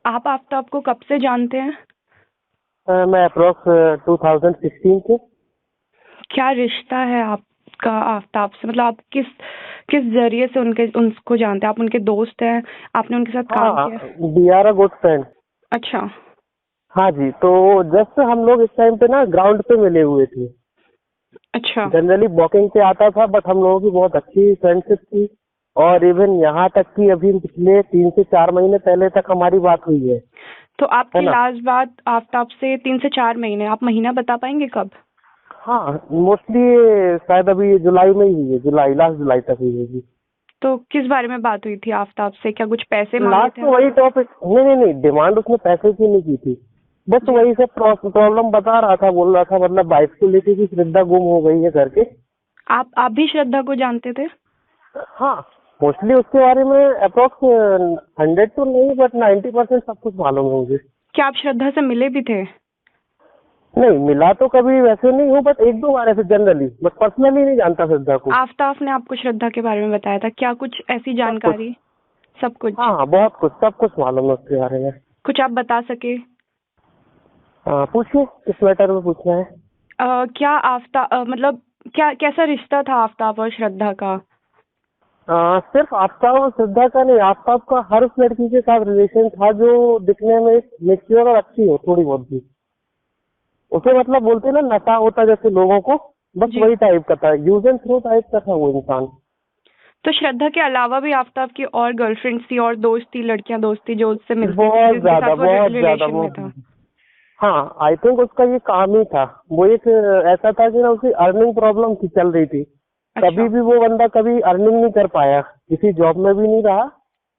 आप आफ्ताब को कब से जानते हैं? मैं अप्रोक्स 2016 से। क्या रिश्ता है आपका आफ्ताब से? मतलब आप किस किस जरिए से उनको जानते हैं? आप उनके दोस्त हैं? आपने उनके साथ काम हाँ, किया? We are a good friend. अच्छा। हाँ जी, तो जस्ट हम लोग इस टाइम पे ना ग्राउंड पे मिले हुए थे। अच्छा। जनरली वॉकिंग पे आता था, बट हम लोगों की बहुत अच्छी फ्रेंडशिप थी। और इवन यहाँ तक कि अभी पिछले 3 से 4 महीने पहले तक हमारी बात हुई है तो है आपकी ना। लास्ट बात आफ्ताब से 3 से 4 महीने, आप महीना बता पाएंगे कब? हाँ, मोस्टली शायद अभी जुलाई में ही हुई है, जुलाई, लास्ट जुलाई तक हुई होगी। तो किस बारे में बात हुई थी आफ्ताब से? क्या कुछ पैसे मांगे लास्ट थे तो वही आपसे? टॉपिक, नहीं नहीं नहीं, डिमांड उसने पैसे की नहीं की थी। बस जी। वही सब प्रॉब्लम बता रहा था, बोल रहा था मतलब बाइक को लेके कि श्रद्धा गुम हो गई है करके। आप भी श्रद्धा को जानते थे? हाँ, मोस्टली उसके बारे में अप्रोक्स 100 तो नहीं, बट 90% सब कुछ मालूम है मुझे। क्या आप श्रद्धा से मिले भी थे? नहीं, मिला तो कभी वैसे नहीं हूँ, बट 1-2 बार ऐसे जनरली, बट पर्सनली नहीं जानता श्रद्धा को। आफ्ताब ने आपको श्रद्धा के बारे में बताया था क्या? कुछ ऐसी सब कुछ। जानकारी? सब कुछ? हाँ हाँ, बहुत कुछ, सब कुछ मालूम है उसके बारे में। कुछ आप बता सके? हाँ, पूछिए किस मैटर में पूछना है। क्या मतलब क्या कैसा रिश्ता था आफ्ताब और श्रद्धा का? सिर्फ आफ्ताब और श्रद्धा का नहीं, आफ्ताब का हर उस लड़की के साथ रिलेशन था जो दिखने में मेच्योर और अच्छी हो थोड़ी बहुत भी। उसे मतलब बोलते ना नशा होता जैसे लोगों को, बस जी। वही टाइप का था, यूज एंड थ्रो टाइप का था वो इंसान। तो श्रद्धा के अलावा भी आफ्ताब की और गर्लफ्रेंड्स थी और दोस्त थी, लड़कियां दोस्त थी जो उससे मिलती थी, बहुत जिनके ज्यादा, साथ वो बहुत ज्यादा रिलेशन वो। में था? हाँ, आई थिंक उसका ये काम ही था। वो एक ऐसा था कि ना उसे अर्निंग प्रॉब्लम थी, चल रही थी। कभी अच्छा। भी वो बंदा कभी अर्निंग नहीं कर पाया, किसी जॉब में भी नहीं रहा।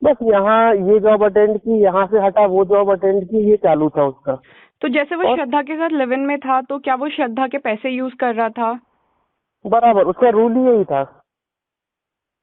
बस यहाँ ये जॉब अटेंड की, यहाँ से हटा वो जॉब अटेंड की, ये चालू था उसका। तो जैसे वो और श्रद्धा के साथ लिव इन में था तो क्या वो श्रद्धा के पैसे यूज कर रहा था? बराबर उसका रूल ही यही था।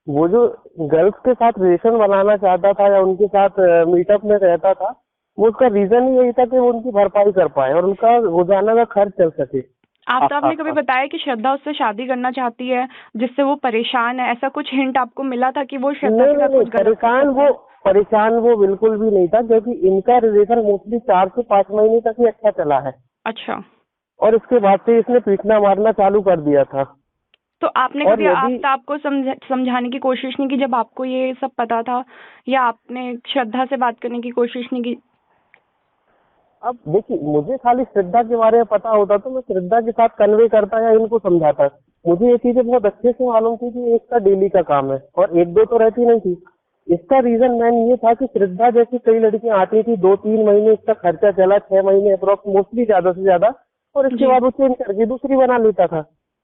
वो जो गर्ल्स के साथ रिलेशन बनाना चाहता था या उनके साथ मीटअप में रहता था, वो उसका रीजन ही यही था कि वो उनकी भरपाई कर पाए और उनका रोजाना का खर्च चल सके। आफ्ताब ने कभी आपका बताया कि श्रद्धा उससे शादी करना चाहती है, जिससे वो परेशान है? ऐसा कुछ हिंट आपको मिला था कि वो श्रद्धा नहीं के नहीं साथ नहीं, कुछ गलत कर सकता है? परेशान वो बिल्कुल भी नहीं था, क्योंकि इनका रिलेशन मोस्टली 4 से 5 महीने तक ही अच्छा चला है। अच्छा। और इसके बाद से इसने पीटना मारना चालू कर दिया था। तो आपने और कभी यदि आफ्ताब को समझाने की कोशिश नहीं की जब आपको ये सब पता था? या आपने श्रद्धा से बात करने की कोशिश नहीं की? अब देखिए, मुझे खाली श्रद्धा के बारे में पता होता तो मैं श्रद्धा के साथ कन्वे करता या इनको समझाता। मुझे ये चीजें बहुत अच्छे से मालूम थी कि इसका डेली का काम है और 1-2 तो रहती नहीं थी। इसका रीजन मैन ये था कि श्रद्धा जैसी कई लड़कियां आती थी, 2-3 महीने इसका खर्चा चला, 6 महीने अप्रोक्स, मोस्टली ज्यादा से ज्यादा, और इसके जी। बाद वो चेंज करके दूसरी बना लेता था।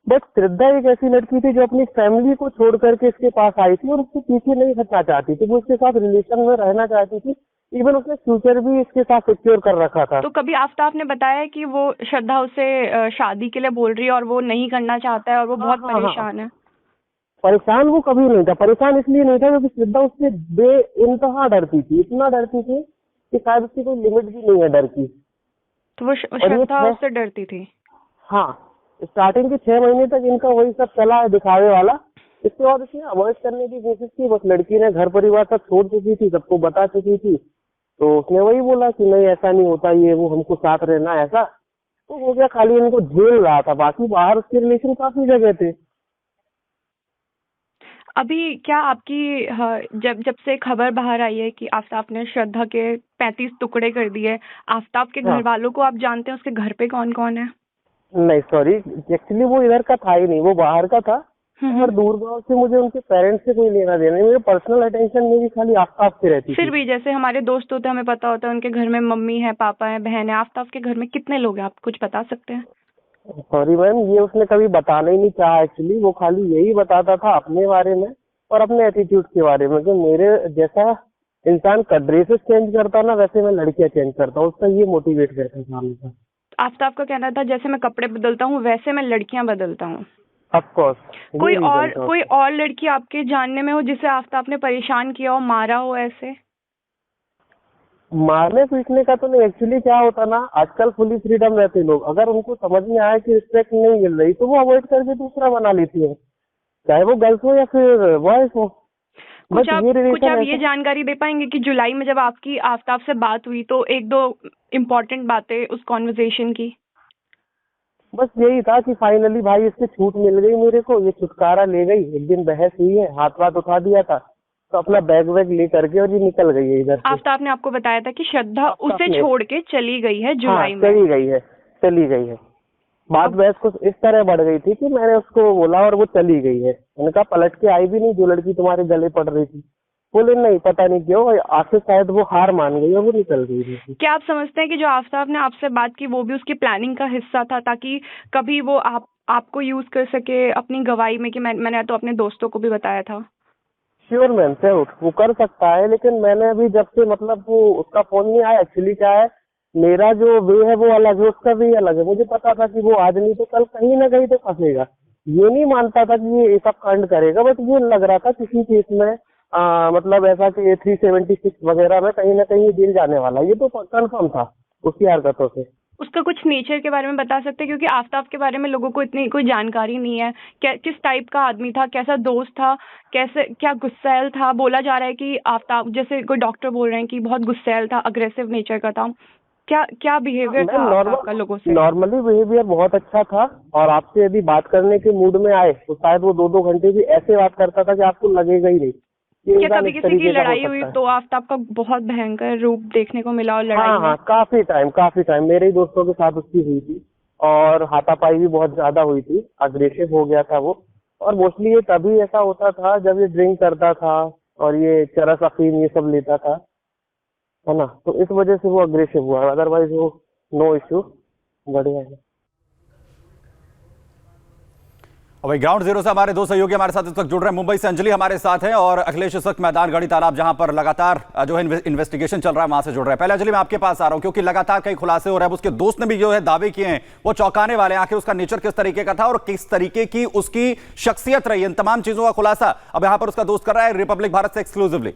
बट श्रद्धा एक ऐसी लड़की थी जो अपनी फैमिली को छोड़ करके इसके पास आई थी और उसके पीछे नहीं हटना चाहती थी, वो इसके साथ रिलेशन में रहना चाहती थी। इवन उसने फ्यूचर भी इसके साथ सिक्योर कर रखा था। तो कभी आफ्ताब ने बताया कि वो श्रद्धा उसे शादी के लिए बोल रही है और वो नहीं करना चाहता है और वो हाँ बहुत हाँ हाँ, परेशान है? परेशान वो कभी नहीं था। परेशान इसलिए नहीं था क्योंकि श्रद्धा उससे बे इंतहा डरती थी, इतना डरती थी कि शायद उसकी कोई लिमिट भी नहीं है डर की। तो वो और ये श्रद्धा छह, उससे डरती थी? हाँ, स्टार्टिंग के 6 महीने तक इनका वही सब चला है, दिखावे वाला। इसके बाद इसने अवॉइड करने की कोशिश की, बस लड़की ने घर परिवार सब छोड़ चुकी थी, सबको बता चुकी थी। तो उसने वही बोला कि नहीं ऐसा नहीं होता, ये वो हमको साथ रहना है, ऐसा। तो हो गया, खाली इनको झेल रहा था, बाकी बाहर उसके रिलेशन काफी जगह थे। अभी क्या आपकी जब जब से खबर बाहर आई है कि आफ्ताब ने श्रद्धा के 35 टुकड़े कर दिए, आफ्ताब के घर हाँ, वालों को आप जानते हैं? उसके घर पे कौन कौन है? नहीं सॉरी, एक्चुअली वो इधर का था ही नहीं, वो बाहर का था। और हम्म। दूर गांव से मुझे उनके पेरेंट्स से कोई लेना देना नहीं, मेरे पर्सनल अटेंशन मेरी खाली आफ्ताब से रहती फिर थी। भी जैसे हमारे दोस्त होते हैं, हमें पता होता है उनके घर में मम्मी है, पापा है, बहन है। आफ्ताब के घर में कितने लोग हैं, आप कुछ बता सकते हैं? सॉरी मैम, ये उसने कभी बताना ही नहीं चाहा। एक्चुअली वो खाली यही बताता था अपने बारे में और अपने एटीट्यूड के बारे में कि मेरे जैसा इंसान का ड्रेसेस चेंज करता ना, वैसे मैं लड़कियां चेंज करता हूँ। उसका ये मोटिवेट रहता था हमेशा। आफ्ताब का कहना था जैसे मैं कपड़े बदलता हूँ वैसे मैं लड़कियां बदलता हूँ। ऑफ कोर्स, ये रीजन था कोई उसका। और लड़की आपके जानने में हो जिसे आफ्ताब ने परेशान किया हो, मारा हो ऐसे? मारने पीटने का तो नहीं, एक्चुअली क्या होता ना, आजकल फुली फ्रीडम रहते लोग, अगर उनको समझ में आया कि रिस्पेक्ट नहीं मिल रही तो वो अवॉइड करके दूसरा बना लेती है, चाहे वो गर्ल्स हो या फिर बॉयज हो। कुछ आप रिलेशन ये जानकारी दे पाएंगे कि जुलाई में जब आपकी आफ्ताब से बात हुई तो एक दो इम्पोर्टेंट बातें उस कॉन्वर्सेशन की? बस यही था कि फाइनली भाई इससे छूट मिल गई मेरे को, ये छुटकारा ले गई। एक दिन बहस हुई है, हाथ वाथ उठा दिया था, तो अपना बैग वैग ले करके और ये निकल गई है इधर से। आफ्ताब ने आपको बताया था कि श्रद्धा उसे छोड़ के चली गई है जुलाई में? चली गई है। बात बहस कुछ इस तरह बढ़ गई थी कि मैंने उसको बोला और वो चली गई है। मैंने कहा पलट के आई भी नहीं, जो लड़की तुम्हारे गले पड़ रही थी। बोले नहीं, पता नहीं क्यों, आखिर शायद वो हार मान गई और वो निकल गई थी। क्या आप समझते हैं कि जो आफ्ताब ने आपसे बात की वो भी उसकी प्लानिंग का हिस्सा था, ताकि कभी वो आपको यूज कर सके अपनी गवाही में कि मैंने तो अपने दोस्तों को भी बताया था? श्योर मैम, श्योर वो कर सकता है, लेकिन मैंने अभी जब से मतलब वो उसका फोन नहीं आया, एक्चुअली क्या है मेरा जो वे है वो अलग है, उसका वे अलग है। मुझे पता था कि वो आज नहीं तो कल कहीं ना कहीं तो फंसेगा। ये नहीं मानता था कि ये सब कांड करेगा, बट ये लग रहा था किसी केस में मतलब ऐसा कि 376 वगैरह में कहीं ना कहीं जेल जाने वाला, ये तो कंफर्म था उसकी हरकतों से। उसका कुछ नेचर के बारे में बता सकते हैं, क्योंकि आफ्ताब के बारे में लोगों को इतनी कोई जानकारी नहीं है। किस टाइप का आदमी था, कैसा दोस्त था, क्या गुस्सैल था? बोला जा रहा है कि आफ्ताब, जैसे कोई डॉक्टर बोल रहे हैं कि बहुत गुस्सैल था, अग्रेसिव नेचर का था। क्या बिहेवियर था आपका लोगों से? नॉर्मली बिहेवियर बहुत अच्छा था, और आपसे यदि बात करने के मूड में आए तो शायद वो 2-2 घंटे भी ऐसे बात करता था कि आपको लगेगा ही नहीं। क्या कभी किसी की लड़ाई हुई तो आफ्ताब का बहुत भयंकर रूप देखने को मिला? और लड़ाई हाँ, काफी टाइम मेरे ही दोस्तों के साथ उसकी हुई थी, और हाथापाई भी बहुत ज्यादा हुई थी, अग्रेसिव हो गया था वो। और मोस्टली ये तभी ऐसा होता था जब ये ड्रिंक करता था और ये चरस अफीम ये सब लेता था, है ना, तो इस वजह से वो अग्रेसिव हुआ, अदरवाइज वो नो इश्यू, बढ़िया है। और भाई ग्राउंड जीरो से हमारे दो सहयोगी हमारे साथ इस वक्त जुड़ रहे हैं। मुंबई से अंजलि हमारे साथ है और अखिलेश इस वक्त मैदानगढ़ी तालाब जहां पर लगातार जो है इन्वेस्टिगेशन चल रहा है वहां से जुड़ रहे हैं। पहले अंजलि मैं आपके पास आ रहा हूं क्योंकि लगातार कई खुलासे हो रहे हैं। उसके दोस्त ने भी जो है दावे किए हैं वो चौंकाने वाले हैं। आखिर उसका नेचर किस तरीके का था और किस तरीके की उसकी शख्सियत रही, इन तमाम चीजों का खुलासा अब यहां पर उसका दोस्त कर रहा है रिपब्लिक भारत से एक्सक्लूसिवली।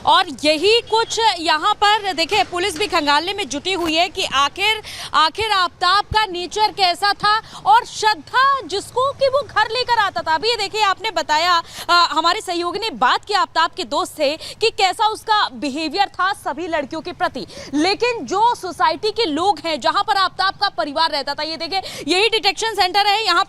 और यही कुछ यहाँ पर देखिए पुलिस भी खंगालने में जुटी हुई है कि आखिर आफ्ताब का नेचर कैसा था और श्रद्धा जिसको कि वो घर लेकर आता था। अभी ये देखिए आपने बताया, हमारे सहयोगी ने बात की आफ्ताब के दोस्त से कि कैसा उसका बिहेवियर था सभी लड़कियों के प्रति, लेकिन जो सोसाइटी के लोग हैं जहाँ पर आफ्ताब का परिवार रहता था, ये देखिए यही डिटेक्शन सेंटर है। यहाँ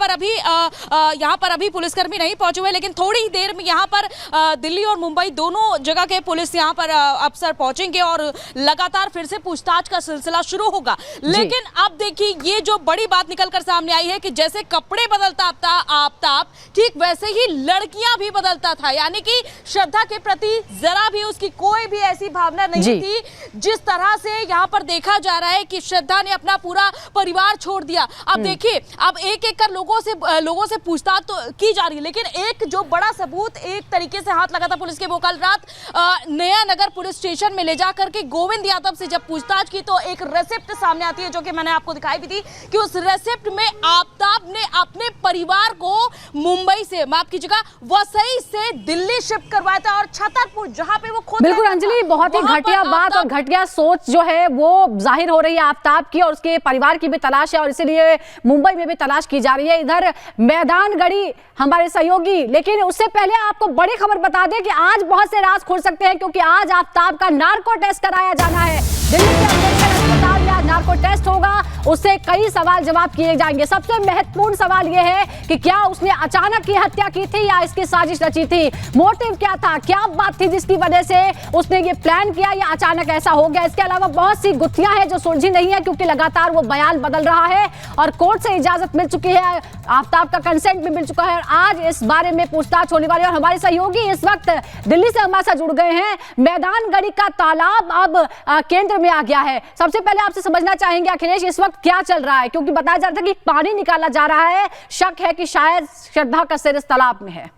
पर अभी पुलिसकर्मी नहीं पहुंचे हुए, लेकिन थोड़ी ही देर में यहाँ पर दिल्ली और मुंबई दोनों जगह के पुलिस यहाँ पर अफसर पहुंचेंगे और लगातार फिर से पूछताछ का सिलसिला शुरू होगा। लेकिन अब देखिए ये जो बड़ी बात निकलकर सामने आई है कि जैसे कपड़े बदलता आफ्ताब, ठीक वैसे ही लड़कियां भी बदलता था। यानी कि श्रद्धा के प्रति जरा भी उसकी कोई भी ऐसी भावना नहीं थी जिस तरह से यहाँ पर देखा जा रहा है कि श्रद्धा ने अपना पूरा परिवार छोड़ दिया। अब देखिए अब एक एक कर लोगों से पूछताछ तो की जा रही है, लेकिन एक जो बड़ा सबूत एक तरीके से हाथ लगा था पुलिस के, वो कल रात नया नगर पुलिस स्टेशन में ले जाकर के गोविंद यादव से जब पूछताछ की तो एक रेसिप्ट सामने आती है जो कि मैंने आपको दिखाई भी थी कि उस रेसिप्ट में आफ्ताब ने अपने परिवार को मुंबई से, माफ कीजिएगा, वसई से दिल्ली शिफ्ट करवाया था और छतरपुर जहां पे वो खुद। बिल्कुल अंजलि, बहुत ही घटिया बात और घटिया सोच जो है वो जाहिर हो रही है आफ्ताब की, और उसके परिवार की भी तलाश है और इसीलिए मुंबई में भी तलाश की जा रही है। इधर मैदानगढ़ी हमारे सहयोगी, लेकिन उससे पहले आपको बड़ी खबर बता दें कि आज बहुत से राज खुल सकते हैं क्योंकि आज आफ्ताब का नार्को टेस्ट कराया जाना है। दिल्ली के अम्बेडकर अस्पताल में आज नार्को टेस्ट होगा, उससे कई सवाल जवाब किए जाएंगे। सबसे महत्वपूर्ण सवाल यह है कि क्या उसने अचानक की हत्या की थी या इसकी साजिश रची थी, मोटिव क्या था, क्या बात थी जिसकी वजह से उसने ये प्लान किया या अचानक ऐसा हो गया। इसके अलावा बहुत सी गुत्थियां हैं जो सुलझी नहीं है क्योंकि लगातार वो बयान बदल रहा है और कोर्ट से इजाजत मिल चुकी है, आफ्ताब का कंसेंट भी मिल चुका है और आज इस बारे में पूछताछ होने वाली है। और हमारे सहयोगी इस वक्त दिल्ली से हमारे साथ जुड़ गए हैं। मैदानगढ़ी का तालाब अब केंद्र में आ गया है। सबसे पहले आपसे समझना चाहेंगे अखिलेश, इस वक्त क्या चल रहा है, क्योंकि बताया जा रहा था कि पानी निकाला जा रहा है, शक है कि शायद श्रद्धा का सिर इस तालाब में है।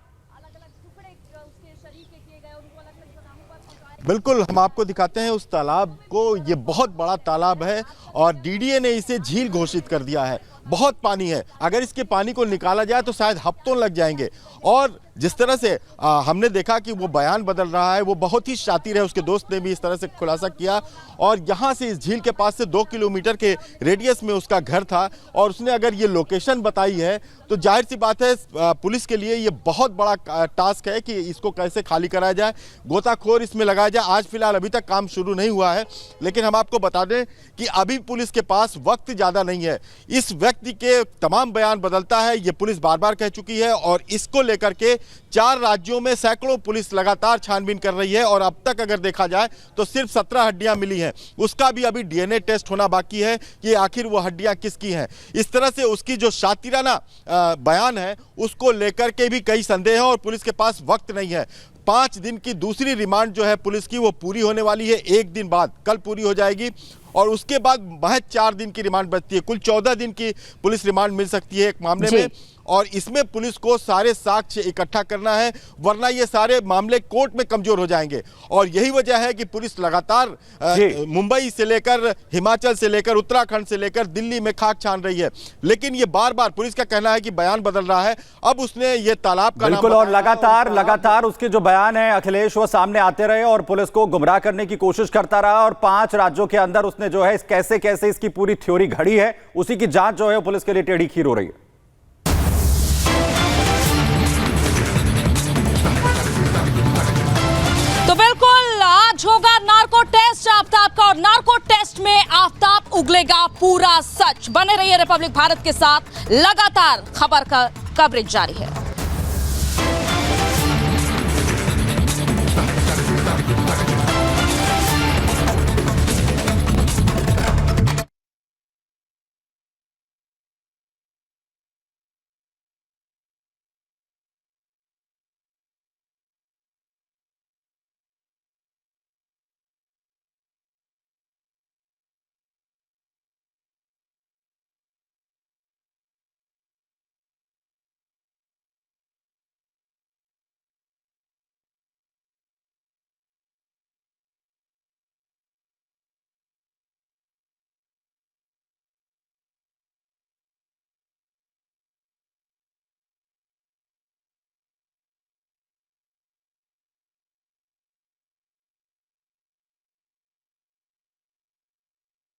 बिल्कुल, हम आपको दिखाते हैं उस तालाब को। ये बहुत बड़ा तालाब है और डीडीए ने इसे झील घोषित कर दिया है। बहुत पानी है, अगर इसके पानी को निकाला जाए तो शायद हफ्तों लग जाएंगे। और जिस तरह से हमने देखा कि वो बयान बदल रहा है, वो बहुत ही शातिर है, उसके दोस्त ने भी इस तरह से खुलासा किया। और यहाँ से इस झील के पास से 2 किलोमीटर के रेडियस में उसका घर था और उसने अगर ये लोकेशन बताई है तो जाहिर सी बात है पुलिस के लिए ये बहुत बड़ा टास्क है कि इसको कैसे खाली कराया जाए, गोताखोर इसमें लगाया जाए। आज फिलहाल अभी तक काम शुरू नहीं हुआ है, लेकिन हम आपको बता दें कि अभी पुलिस के पास वक्त ज़्यादा नहीं है। इस व्यक्ति के तमाम बयान बदलता है, ये पुलिस बार बार कह चुकी है और इसको लेकर के 4 राज्यों में सैकड़ों पुलिस लगातार छानबीन कर रही है। और अब तक अगर देखा जाए तो सिर्फ 17 हड्डियां मिली हैं, उसका भी अभी डीएनए टेस्ट होना बाकी है कि आखिर वो हड्डियां किसकी हैं। इस तरह से उसकी जो शातिराना बयान है उसको लेकर के भी कई संदेह हैं और पुलिस के पास वक्त नहीं है। 5 दिन की दूसरी रिमांड जो है पुलिस की वो पूरी होने वाली है, 1 दिन बाद, कल पूरी हो जाएगी और उसके बाद महज 4 दिन की रिमांड बचती है। कुल 14 दिन की पुलिस रिमांड मिल सकती है एक मामले में और इसमें पुलिस को सारे साक्ष्य इकट्ठा करना है, वरना ये सारे मामले कोर्ट में कमजोर हो जाएंगे। और यही वजह है कि पुलिस लगातार मुंबई से लेकर हिमाचल से लेकर उत्तराखंड से लेकर दिल्ली में खाक छान रही है, लेकिन ये बार बार पुलिस का कहना है कि बयान बदल रहा है। अब उसने ये तालाब का बिल्कुल, और लगातार उसके जो बयान है अखिलेश वो सामने आते रहे और पुलिस को गुमराह करने की कोशिश करता रहा और 5 राज्यों के अंदर उसने जो है कैसे कैसे इसकी पूरी थ्योरी घड़ी है, उसी की जांच जो है पुलिस के लिए टेढ़ी खीर हो रही है। तो बिल्कुल आज होगा नार्को टेस्ट आफ्ताब का और नार्को टेस्ट में आफ्ताब उगलेगा पूरा सच। बने रहिए रिपब्लिक भारत के साथ, लगातार खबर का कवरेज जारी है।